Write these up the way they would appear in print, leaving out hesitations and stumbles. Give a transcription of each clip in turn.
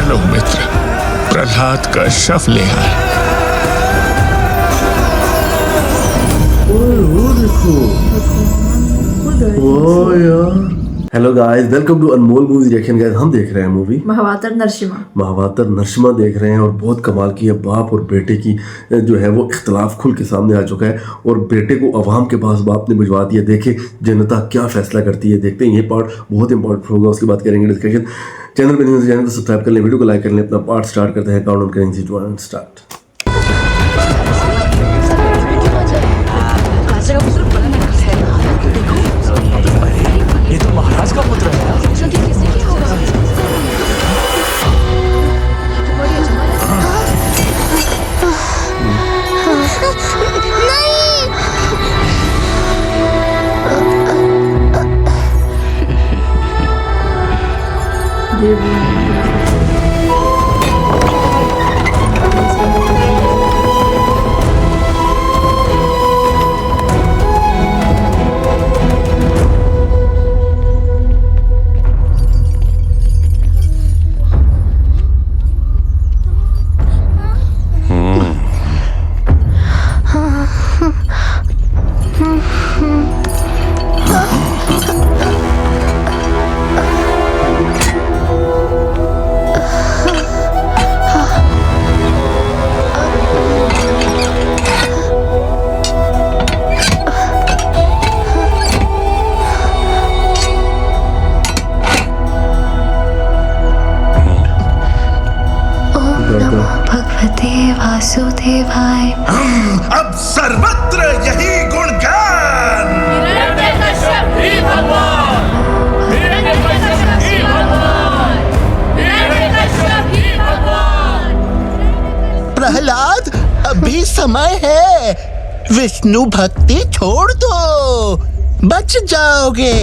चलो मित्र, प्रहलाद का शव ले आए। वो देखो, ओ यार। Hello guys, welcome to Anmol movie reaction. Guys, हम देख रहे हैं मूवी महाभारत नरसिम्हा। महाभारत नरसिम्हा देख रहे हैं और बहुत कमाल की है। बाप और बेटे की जो है वो इख्तलाफ खुल के सामने आ चुका है और बेटे को अवाम के पास बाप ने भिजवा दिया। देखे जनता क्या फैसला करती है, देखते हैं। ये पार्ट बहुत इंपॉर्टेंट होगा, उसकी बात करेंगे डिस्कशन। चैनल पर चैनल को सब्सक्राइब कर लें, वीडियो को लाइक कर लें। अपना पार्ट स्टार्ट करते हैं। काउंटडाउन करेंगे 3, 2, 1 स्टार्ट। ये तो महाराज का पुत्र है। भगवते वासुदेवाय। अब सर्वत्र यही गुणगान। हिरण्यकश्यप ही भगवान, हिरण्यकश्यप ही भगवान, हिरण्यकश्यप ही भगवान। प्रहलाद, अभी समय है। विष्णु भक्ति छोड़ दो, बच जाओगे।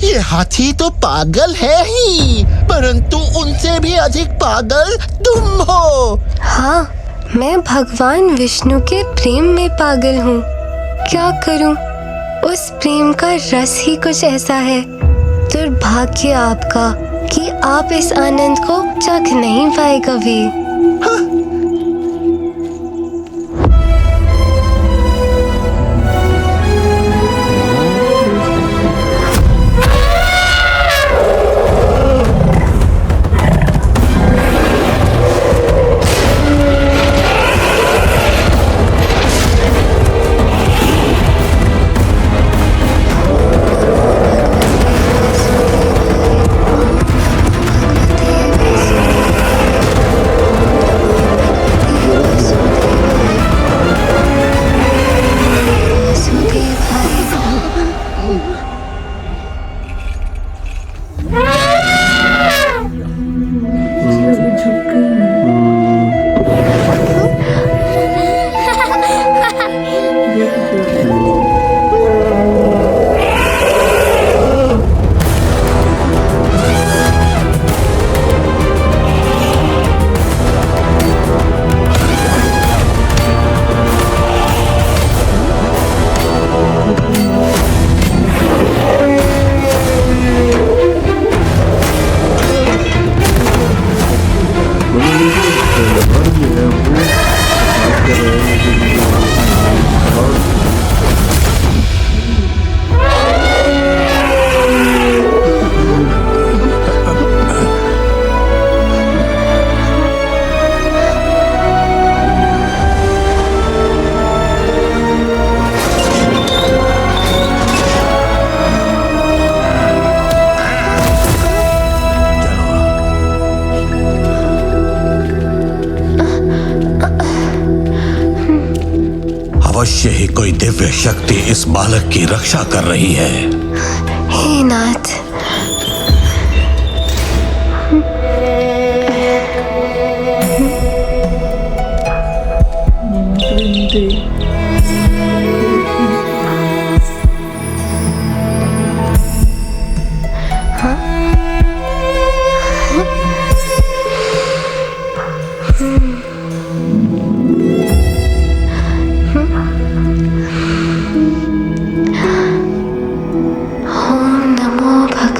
ये हाथी तो पागल है ही, परंतु उनसे भी अधिक पागल तुम हो। हाँ, मैं भगवान विष्णु के प्रेम में पागल हूँ। क्या करूँ, उस प्रेम का रस ही कुछ ऐसा है। दुर्भाग्य आपका कि आप इस आनंद को चख नहीं पाए कभी। अवश्य ही कोई दिव्य शक्ति इस बालक की रक्षा कर रही है। हे नाथ, ओम नमो भगवते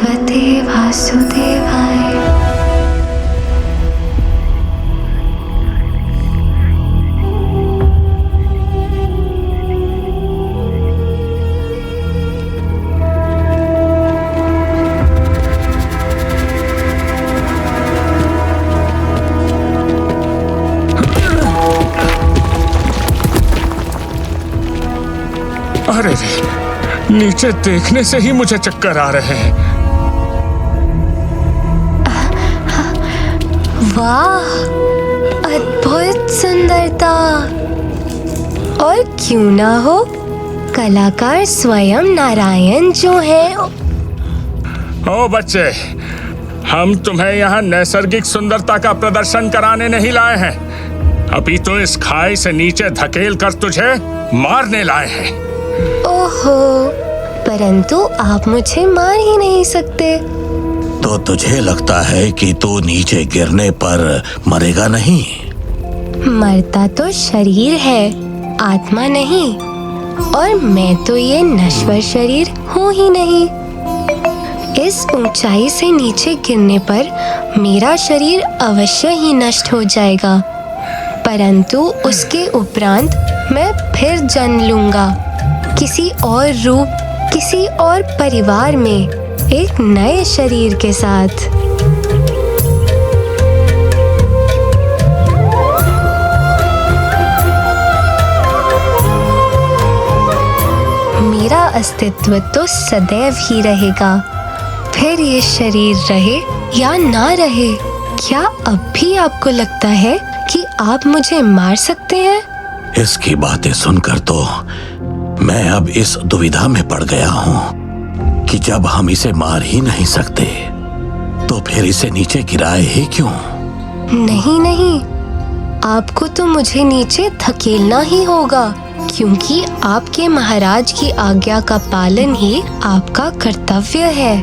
अरे रे, नीचे देखने से ही मुझे चक्कर आ रहे हैं। वाह, अद्भुत सुंदरता। और क्यों ना हो, कलाकार स्वयं नारायण जो हैं। ओ बच्चे, हम तुम्हें यहाँ नैसर्गिक सुंदरता का प्रदर्शन कराने नहीं लाए हैं, अभी तो इस खाई से नीचे धकेल कर तुझे मारने लाए हैं। ओहो, परंतु आप मुझे मार ही नहीं सकते। तो तुझे लगता है कि तू नीचे गिरने पर मरेगा नहीं? मरता तो शरीर है, आत्मा नहीं। और मैं तो ये नश्वर शरीर हूँ ही नहीं। इस ऊंचाई से नीचे गिरने पर मेरा शरीर अवश्य ही नष्ट हो जाएगा, परंतु उसके उपरांत मैं फिर जन्म लूंगा, किसी और रूप, किसी और परिवार में, एक नए शरीर के साथ। मेरा अस्तित्व तो सदैव ही रहेगा, फिर ये शरीर रहे या ना रहे। क्या अब भी आपको लगता है कि आप मुझे मार सकते हैं? इसकी बातें सुनकर तो मैं अब इस दुविधा में पड़ गया हूँ कि जब हम इसे मार ही नहीं सकते तो फिर इसे नीचे गिराए ही क्यों? नहीं नहीं, आपको तो मुझे नीचे धकेलना ही होगा, क्योंकि आपके महाराज की आज्ञा का पालन ही आपका कर्तव्य है।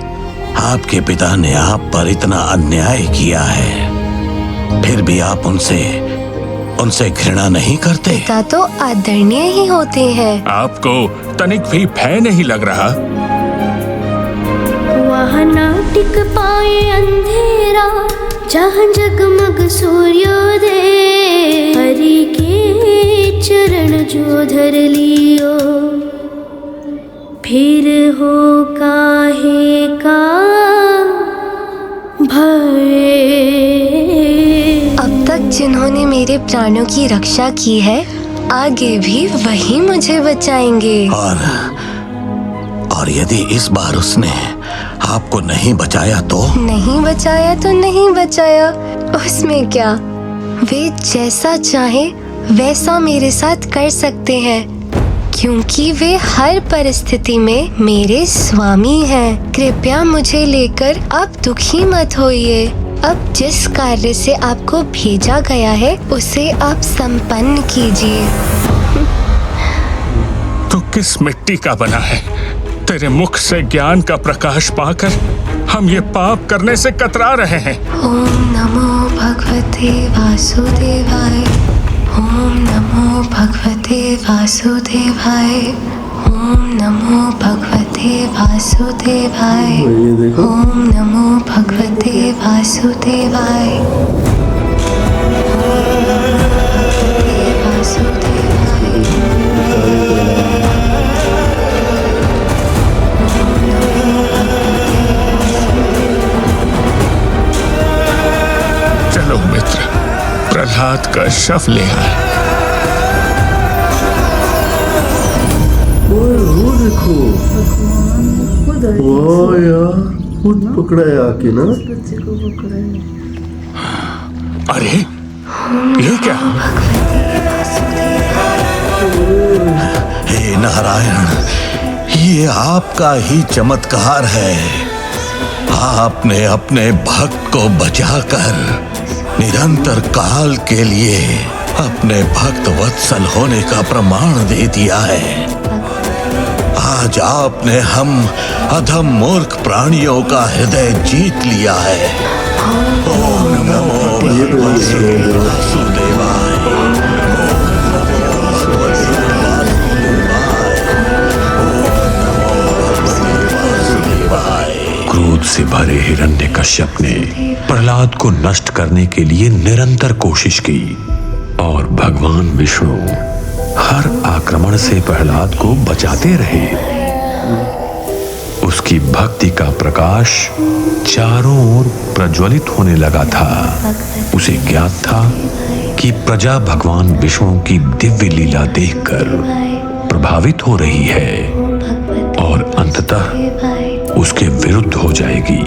आपके पिता ने आप पर इतना अन्याय किया है, फिर भी आप उनसे घृणा नहीं करते? पिता तो आदरणीय ही होते हैं। आपको तनिक भी भय नहीं लग रहा? वहाँ ना टिक पाए अंधेरा, जहाँ जगमग सूर्योदय, हरि के चरण जो धर लियो, फिर हो काहे का भय। अब तक जिन्होंने मेरे प्राणों की रक्षा की है, आगे भी वही मुझे बचाएंगे। और यदि इस बार उसने आपको नहीं बचाया तो? नहीं बचाया तो नहीं बचाया, उसमें क्या। वे जैसा चाहे वैसा मेरे साथ कर सकते हैं, क्योंकि वे हर परिस्थिति में मेरे स्वामी हैं। कृपया मुझे लेकर आप दुखी मत होइए। अब जिस कार्य से आपको भेजा गया है उसे आप संपन्न कीजिए। तू किस मिट्टी का बना है? तेरे मुख से ज्ञान का प्रकाश पाकर हम ये पाप करने से कतरा रहे हैं। ओम नमो भगवते वासुदेवाय। ओम नमो भगवते वासुदेवाय। ओम नमो भगवते वासुदेवाय। ये देखो, ओम नमो भगवते वासुदेवाय। चलो मित्र, प्रहलाद का शव ले आए। वो देखो, वाह यार, खुद पकड़ा है आके ना। अरे ये क्या? हे नारायण, ये आपका ही चमत्कार है। आपने अपने भक्त को बचाकर निरंतर काल के लिए अपने भक्त वत्सल होने का प्रमाण दे दिया है। आज आपने हम अधम मूर्ख प्राणियों का हृदय जीत लिया है। ओम नमो भगवते वासुदेवाय। क्रोध से भरे हिरण्यकश्यप ने प्रहलाद को नष्ट करने के लिए निरंतर कोशिश की और भगवान विष्णु हर आक्रमण से प्रहलाद को बचाते रहे। उसकी भक्ति का प्रकाश चारों ओर प्रज्वलित होने लगा था। उसे ज्ञात था कि प्रजा भगवान विष्णु की दिव्य लीला देखकर प्रभावित हो रही है और अंततः उसके विरुद्ध हो जाएगी।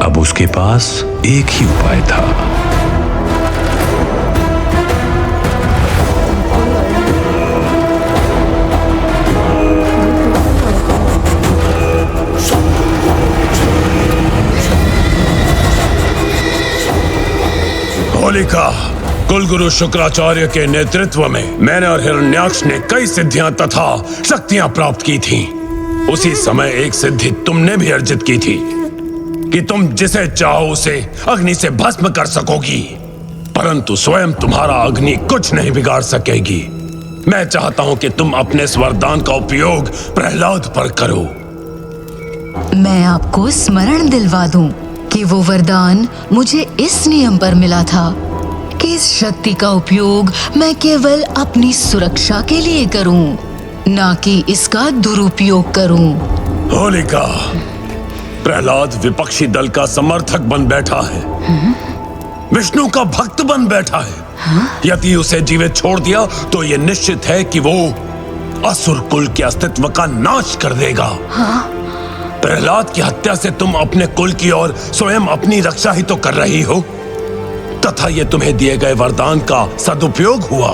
अब उसके पास एक ही उपाय था। होलिका, कुलगुरु शुक्राचार्य के नेतृत्व में मैंने और हिरण्याक्ष ने कई सिद्धियां तथा शक्तियां प्राप्त की थीं। उसी समय एक सिद्धि तुमने भी अर्जित की थी कि तुम जिसे चाहो उसे अग्नि से भस्म कर सकोगी, परंतु स्वयं तुम्हारा अग्नि कुछ नहीं बिगाड़ सकेगी। मैं चाहता हूं कि तुम अपने इस वरदान का उपयोग प्रहलाद पर करो। मैं आपको स्मरण दिलवा दूं कि वो वरदान मुझे इस नियम पर मिला था कि इस शक्ति का उपयोग मैं केवल अपनी सुरक्षा के लिए करूं, ना कि इसका दुरुपयोग करूं। होलिका, प्रहलाद विपक्षी दल का समर्थक बन बैठा है, विष्णु का भक्त बन बैठा है। यदि उसे जीवित छोड़ दिया तो यह निश्चित है कि वो असुर कुल के अस्तित्व का नाश कर देगा। प्रहलाद की हत्या से तुम अपने कुल की और स्वयं अपनी रक्षा ही तो कर रही हो, तथा ये तुम्हें दिए गए वरदान का सदुपयोग हुआ,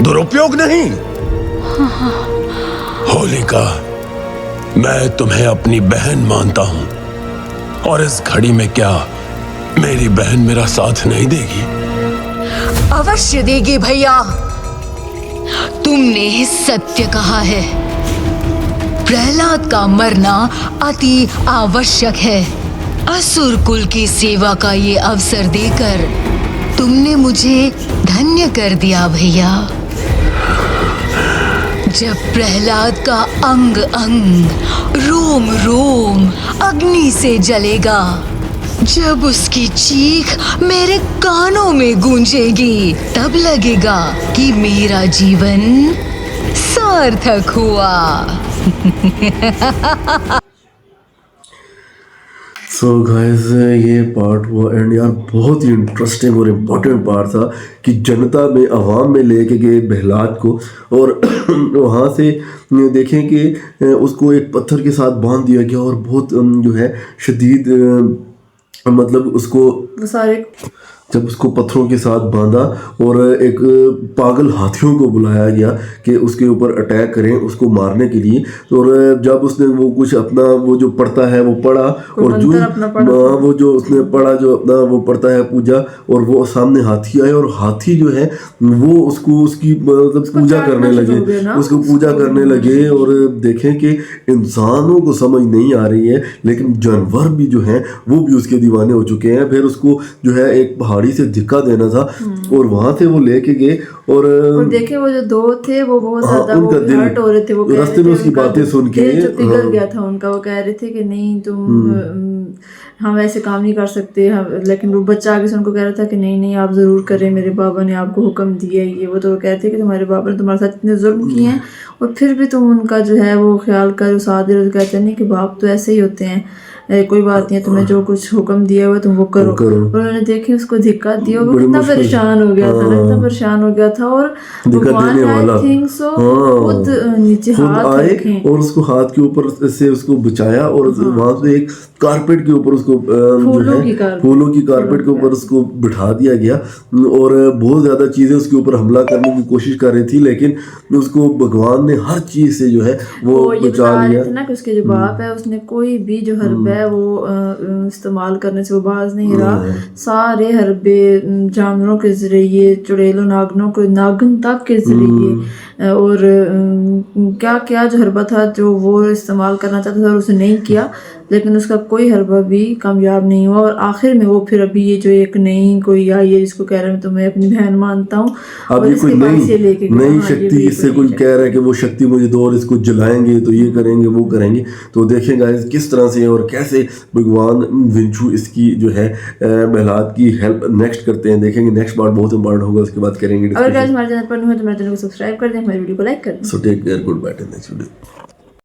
दुरुपयोग नहीं। होलिका, मैं तुम्हें अपनी बहन मानता हूं, और इस घड़ी में क्या मेरी बहन मेरा साथ नहीं देगी? अवश्य देगी भैया, तुमने सत्य कहा है। प्रहलाद का मरना अति आवश्यक है। असुर कुल की सेवा का ये अवसर देकर तुमने मुझे धन्य कर दिया भैया। जब प्रहलाद का अंग अंग, रोम रोम अग्नि से जलेगा, जब उसकी चीख मेरे कानों में गूंजेगी, तब लगेगा कि मेरा जीवन सार्थक हुआ। सो गाइस, ये पार्ट हुआ एंड यार बहुत ही इंटरेस्टिंग और इम्पोर्टेंट पार्ट था कि जनता में आवाम में लेके गए प्रहलाद को, और वहाँ से देखें कि उसको एक पत्थर के साथ बांध दिया गया और बहुत जो है शदीद मतलब उसको सारे जब उसको पत्थरों के साथ बांधा और एक पागल हाथियों को बुलाया गया कि उसके ऊपर अटैक करें उसको मारने के लिए। और जब उसने वो कुछ अपना वो जो पढ़ता है वो पढ़ा, और जो वो जो उसने पढ़ा जो अपना वो पढ़ता है पूजा, और वो सामने हाथी आए और हाथी जो है वो उसको उसकी मतलब पूजा करने लगे, उसको पूजा करने लगे। और देखें कि इंसानों को समझ नहीं आ रही है, लेकिन जानवर भी जो हैं वो भी उसके दीवाने हो चुके हैं। फिर उसको जो है एक पहाड़ी से धिक्का देना था और वहां से वो लेके गए और देखे वो जो दो थे वो बहुत ज्यादा हर्ट हो रहे थे। वो रास्ते में उसकी बातें सुन के जो पिघल गया था उनका। वो कह रहे थे कि नहीं तुम हम ऐसे काम नहीं कर सकते, लेकिन वो बच्चा आगे से उनको कह रहा था कि नहीं नहीं आप जरूर करें, मेरे बाबा ने आपको हुक्म दिया है ये वो। तो वो कहते हैं कि तुम्हारे बाबा ने तुम्हारे साथ इतने जुल्म किए हैं और फिर भी तुम उनका जो है वो ख्याल कर साथ दे। कहते हैं नहीं कि बाप तो ऐसे ही होते हैं, कोई बात नहीं है, तुम्हें जो कुछ हुक्म दिया हुआ तुम वो करो। और उन्होंने देखे उसको धिक्का दिया, वो कितना परेशान हो गया था, इतना परेशान हो गया था। और भगवान आई थिंक सो खुद नीचे हाथ रखे और उसको हाथ के ऊपर से उसको बचाया और वहां से एक कारपेट के ऊपर उसको फूलों की कारपेट के ऊपर उसको बिठा दिया गया। और बहुत ज्यादा चीजें उसके ऊपर हमला करने की कोशिश कर रही थी, लेकिन उसको भगवान ने हर चीज से जो है वो बचा लिया ना। कि उसके जो बाप है उसने कोई भी जो हरब है वो इस्तेमाल करने से वो बाज नहीं रहा। सारे हरबे जानवरों के जरिए, चुड़ैलों नागनों को नागन तक के जरिए, और क्या क्या जो हरबा था जो वो इस्तेमाल करना चाहता था और उसने नहीं किया, लेकिन उसका कोई हरबा भी कामयाब नहीं हुआ। और आखिर में वो फिर अभी ये जो एक नई कोई आई है जिसको कह रहा है तो मैं अपनी बहन मानता हूँ, अब ये कोई नई शक्ति इससे कोई कह रहा है कि वो शक्ति मुझे दो और इसको जलाएंगे तो ये करेंगे वो करेंगे। तो देखें गाइस किस तरह से और कैसे भगवान विंचू इसकी जो है प्रहलाद की हेल्प नेक्स्ट करते हैं। देखेंगे नेक्स्ट पार्ट बहुत इंपॉर्टेंट होगा, उसके बाद करेंगे। अगर गाइस हमारे चैनल पर नए हो तो हमारे चैनल को सब्सक्राइब कर दें, हमारे वीडियो को लाइक कर दें। So take care, good bye, next video.